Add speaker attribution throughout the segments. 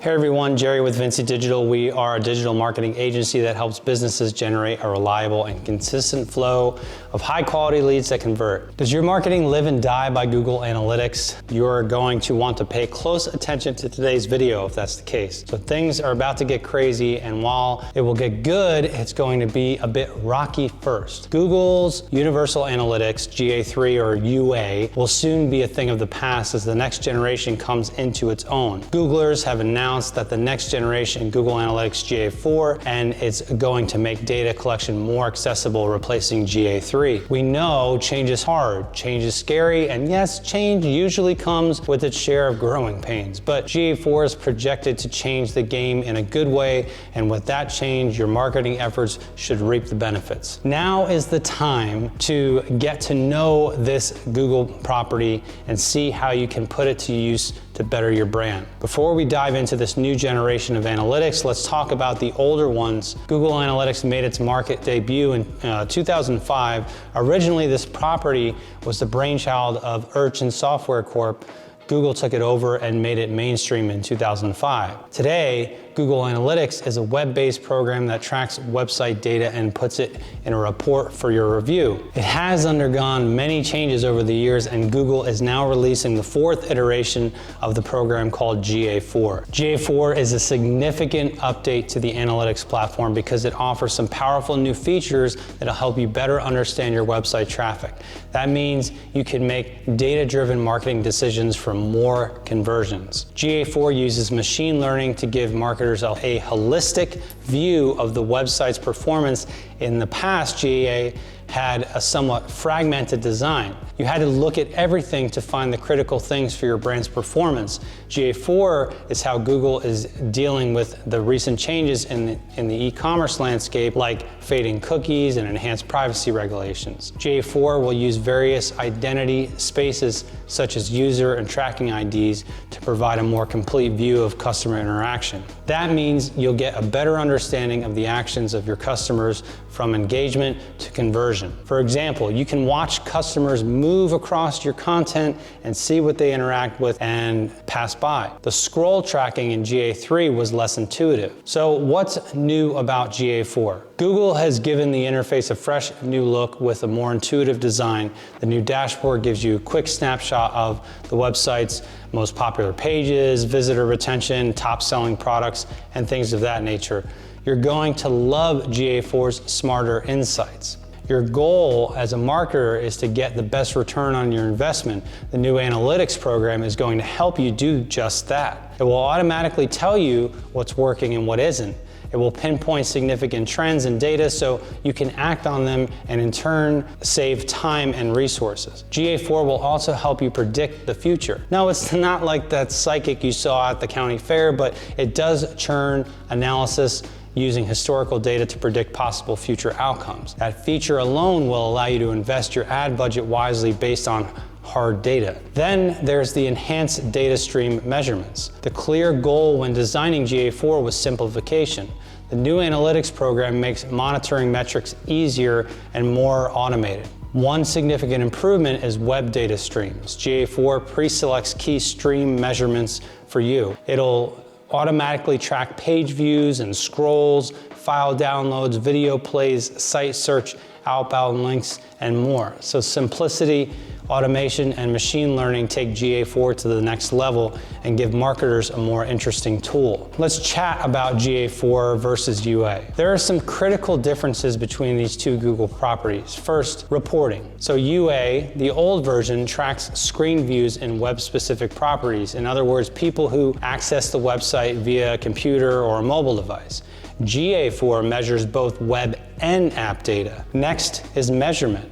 Speaker 1: Hey everyone, Jerry with Vinci Digital. We are a digital marketing agency that helps businesses generate a reliable and consistent flow of high quality leads that convert. Does your marketing live and die by Google Analytics? You're going to want to pay close attention to today's video if that's the case. So things are about to get crazy, and while it will get good, it's going to be a bit rocky first. Google's Universal Analytics, GA3 or UA, will soon be a thing of the past as the next generation comes into its own. Googlers have announced that the next generation Google Analytics GA4, and it's going to make data collection more accessible, replacing GA3. We know change is hard, change is scary, and yes, change usually comes with its share of growing pains, but GA4 is projected to change the game in a good way, and with that change, your marketing efforts should reap the benefits. Now is the time to get to know this Google property and see how you can put it to use to better your brand. Before we dive into this new generation of analytics, let's talk about the older ones. Google Analytics made its market debut in 2005. Originally, this property was the brainchild of Urchin Software Corp. Google took it over and made it mainstream in 2005. Today, Google Analytics is a web-based program that tracks website data and puts it in a report for your review. It has undergone many changes over the years, and Google is now releasing the fourth iteration of the program called GA4. GA4 is a significant update to the analytics platform because it offers some powerful new features that'll help you better understand your website traffic. That means you can make data-driven marketing decisions for more conversions. GA4 uses machine learning to give marketers a holistic view of the website's performance. In the past, GA had a somewhat fragmented design. You had to look at everything to find the critical things for your brand's performance. GA4 is how Google is dealing with the recent changes in the e-commerce landscape, like fading cookies and enhanced privacy regulations. GA4 will use various identity spaces such as user and tracking IDs to provide a more complete view of customer interaction. That means you'll get a better understanding of the actions of your customers from engagement to conversion. For example, you can watch customers move across your content and see what they interact with and pass by. The scroll tracking in GA3 was less intuitive. So what's new about GA4? Google has given the interface a fresh new look with a more intuitive design. The new dashboard gives you a quick snapshot of the website's most popular pages, visitor retention, top selling products, and things of that nature. You're going to love GA4's smarter insights. Your goal as a marketer is to get the best return on your investment. The new analytics program is going to help you do just that. It will automatically tell you what's working and what isn't. It will pinpoint significant trends and data so you can act on them and in turn save time and resources. GA4 will also help you predict the future. Now, it's not like that psychic you saw at the county fair, but it does churn analysis using historical data to predict possible future outcomes. That feature alone will allow you to invest your ad budget wisely based on hard data. Then there's the enhanced data stream measurements. The clear goal when designing GA4 was simplification. The new analytics program makes monitoring metrics easier and more automated. One significant improvement is web data streams. GA4 pre-selects key stream measurements for you. It'll automatically track page views and scrolls, file downloads, video plays, site search, outbound links, and more. So simplicity, automation, and machine learning take GA4 to the next level and give marketers a more interesting tool. Let's chat about GA4 versus UA. There are some critical differences between these two Google properties. First, reporting. So UA, the old version, tracks screen views in web-specific properties. In other words, people who access the website via a computer or a mobile device. GA4 measures both web and app data. Next is measurement.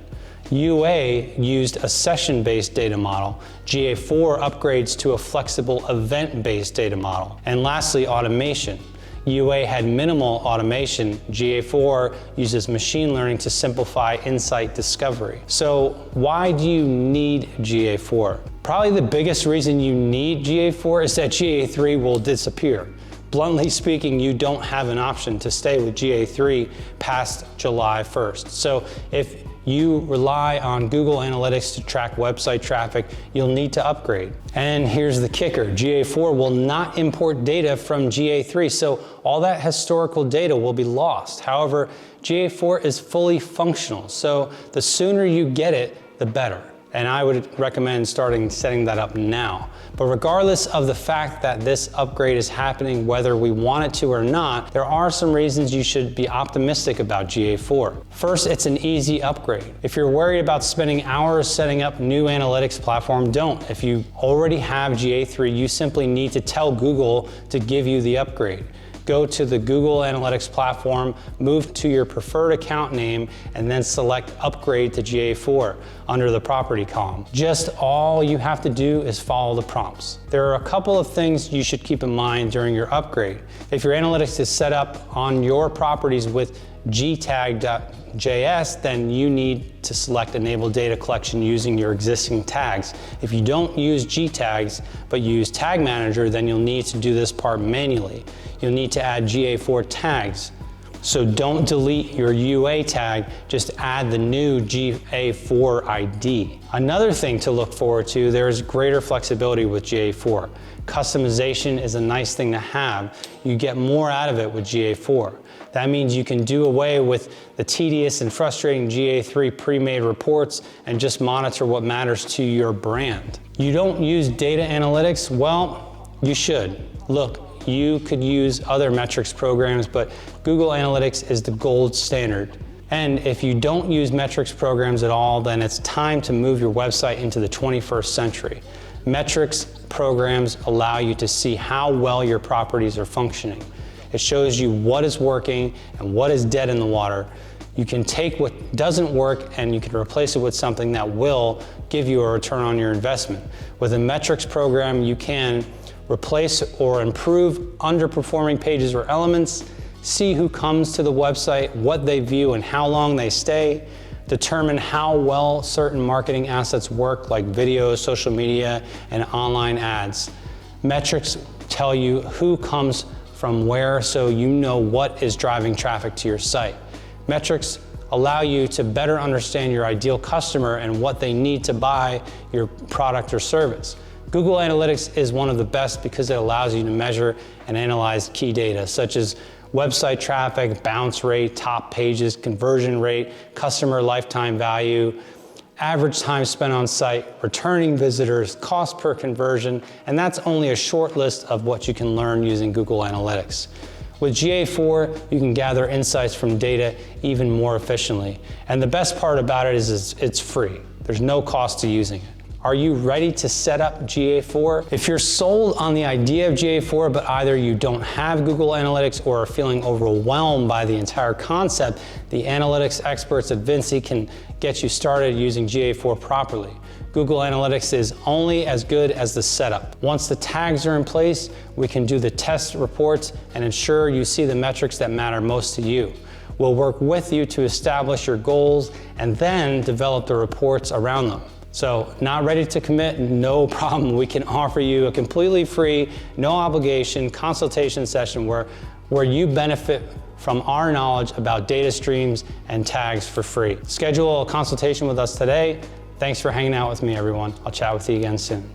Speaker 1: UA used a session-based data model. GA4 upgrades to a flexible event-based data model. And lastly, automation. UA had minimal automation. GA4 uses machine learning to simplify insight discovery. So why do you need GA4? Probably the biggest reason you need GA4 is that GA3 will disappear. Bluntly speaking, you don't have an option to stay with GA3 past July 1st. So if you rely on Google Analytics to track website traffic, you'll need to upgrade. And here's the kicker, GA4 will not import data from GA3, so all that historical data will be lost. However, GA4 is fully functional, so the sooner you get it, the better. And I would recommend setting that up now. But regardless of the fact that this upgrade is happening, whether we want it to or not, there are some reasons you should be optimistic about GA4. First, it's an easy upgrade. If you're worried about spending hours setting up new analytics platform, don't. If you already have GA3, you simply need to tell Google to give you the upgrade. Go to the Google Analytics platform, move to your preferred account name, and then select Upgrade to GA4 under the property column. Just all you have to do is follow the prompts. There are a couple of things you should keep in mind during your upgrade. If your analytics is set up on your properties with gtag.js, then you need to select Enable Data Collection using your existing tags. If you don't use gtags, but use Tag Manager, then you'll need to do this part manually. You'll need to add GA4 tags. So don't delete your UA tag, just add the new GA4 ID. Another thing to look forward to, there's greater flexibility with GA4. Customization is a nice thing to have. You get more out of it with GA4. That means you can do away with the tedious and frustrating GA3 pre-made reports and just monitor what matters to your brand. You don't use data analytics? Well, you should. Look, you could use other metrics programs, but Google Analytics is the gold standard. And if you don't use metrics programs at all, then it's time to move your website into the 21st century. Metrics programs allow you to see how well your properties are functioning. It shows you what is working and what is dead in the water. You can take what doesn't work and you can replace it with something that will give you a return on your investment. With a metrics program, you can replace or improve underperforming pages or elements, see who comes to the website, what they view and how long they stay, determine how well certain marketing assets work like video, social media, and online ads. Metrics tell you who comes from where, so you know what is driving traffic to your site. Metrics allow you to better understand your ideal customer and what they need to buy your product or service. Google Analytics is one of the best because it allows you to measure and analyze key data such as website traffic, bounce rate, top pages, conversion rate, customer lifetime value, average time spent on site, returning visitors, cost per conversion, and that's only a short list of what you can learn using Google Analytics. With GA4, you can gather insights from data even more efficiently. And the best part about it is it's free. There's no cost to using it. Are you ready to set up GA4? If you're sold on the idea of GA4, but either you don't have Google Analytics or are feeling overwhelmed by the entire concept, the analytics experts at Vinci can get you started using GA4 properly. Google Analytics is only as good as the setup. Once the tags are in place, we can do the test reports and ensure you see the metrics that matter most to you. We'll work with you to establish your goals and then develop the reports around them. So, not ready to commit? No problem. We can offer you a completely free, no obligation consultation session where you benefit from our knowledge about data streams and tags for free. Schedule a consultation with us today. Thanks for hanging out with me, everyone. I'll chat with you again soon.